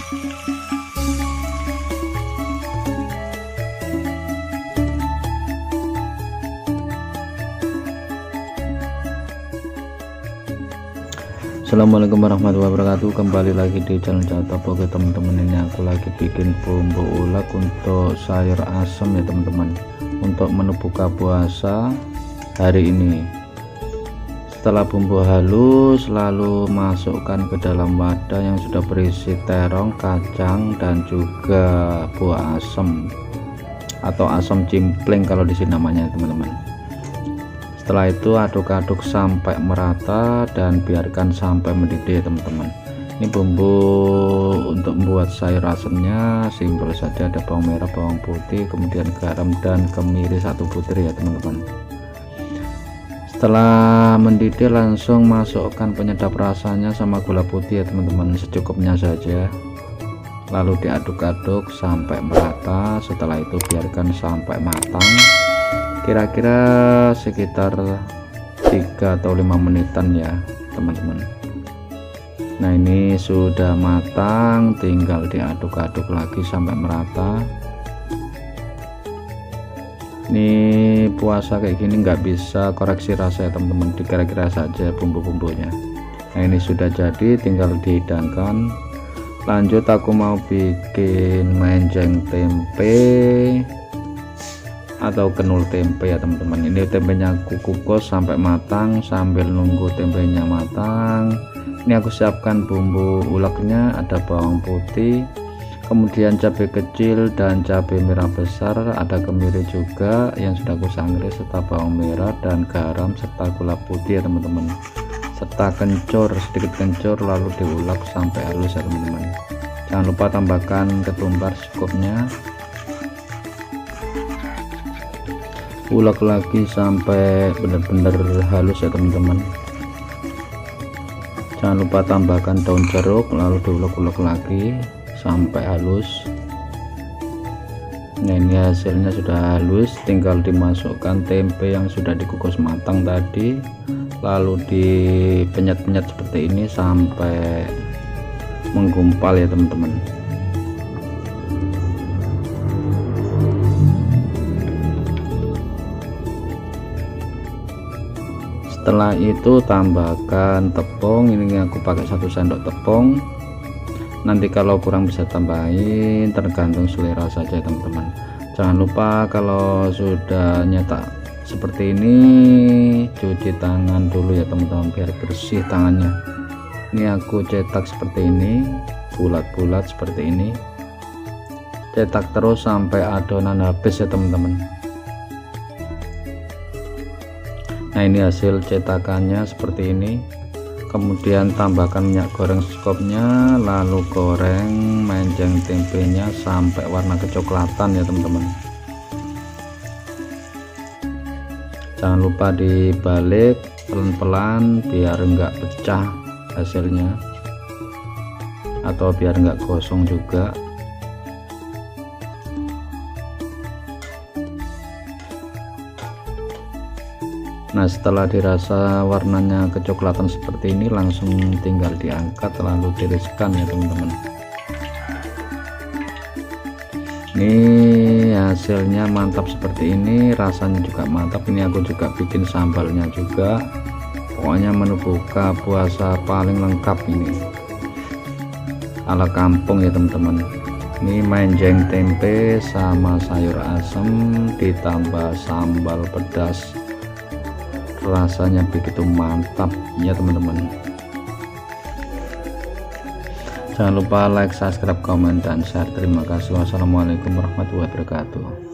Assalamualaikum warahmatullahi wabarakatuh. Kembali lagi di channel Catok. Oke teman-teman, ini aku lagi bikin bumbu ulek untuk sayur asem ya teman-teman, untuk menu buka puasa hari ini. Setelah bumbu halus, lalu masukkan ke dalam wadah yang sudah berisi terong, kacang, dan juga buah asem atau asam cimpling kalau di sini namanya teman-teman. Setelah itu aduk-aduk sampai merata dan biarkan sampai mendidih teman-teman. Ini bumbu untuk membuat sayur asemnya simpel saja, ada bawang merah, bawang putih, kemudian garam dan kemiri 1 butir ya teman-teman. Setelah mendidih langsung masukkan penyedap rasanya sama gula putih ya teman-teman, secukupnya saja. Lalu diaduk-aduk sampai merata. Setelah itu biarkan sampai matang, kira-kira sekitar 3 atau 5 menitan ya teman-teman. Nah ini sudah matang, tinggal diaduk-aduk lagi sampai merata. Ini puasa kayak gini nggak bisa koreksi rasa ya teman-teman, dikira-kira saja bumbu-bumbunya. Nah ini sudah jadi, tinggal dihidangkan. Lanjut aku mau bikin menjeng tempe atau kenul tempe ya teman-teman. Ini tempenya aku kukus sampai matang. Sambil nunggu tempenya matang, ini aku siapkan bumbu uleknya, ada bawang putih, kemudian cabai kecil dan cabai merah besar, ada kemiri juga yang sudah aku sangrai, serta bawang merah dan garam serta gula putih ya teman-teman, serta kencur, sedikit kencur, lalu diulek sampai halus ya teman-teman. Jangan lupa tambahkan ketumbar secukupnya. Ulek lagi sampai benar-benar halus ya teman-teman. Jangan lupa tambahkan daun jeruk, lalu diulek-ulek lagi sampai halus. Nah ini hasilnya sudah halus, tinggal dimasukkan tempe yang sudah dikukus matang tadi, lalu dipenyet-penyet seperti ini sampai menggumpal ya teman-teman. Setelah itu tambahkan tepung, ini aku pakai 1 sendok tepung. Nanti kalau kurang bisa tambahin, tergantung selera saja teman-teman. Jangan lupa kalau sudah nyetak seperti ini, cuci tangan dulu ya teman-teman, biar bersih tangannya. Ini aku cetak seperti ini, bulat-bulat seperti ini, cetak terus sampai adonan habis ya teman-teman. Nah ini hasil cetakannya seperti ini. Kemudian tambahkan minyak goreng secukupnya, lalu goreng menjeng tempenya sampai warna kecoklatan ya teman-teman. Jangan lupa dibalik pelan-pelan biar enggak pecah hasilnya, atau biar enggak gosong juga. Nah setelah dirasa warnanya kecoklatan seperti ini, langsung tinggal diangkat lalu tiriskan ya teman-teman. Ini hasilnya mantap seperti ini, rasanya juga mantap. Ini aku juga bikin sambalnya juga. Pokoknya menu buka puasa paling lengkap ini, ala kampung ya teman-teman. Ini menjeng tempe sama sayur asem ditambah sambal pedas, rasanya begitu mantap ya teman-teman. Jangan lupa like, subscribe, komen, dan share. Terima kasih. Wassalamualaikum warahmatullahi wabarakatuh.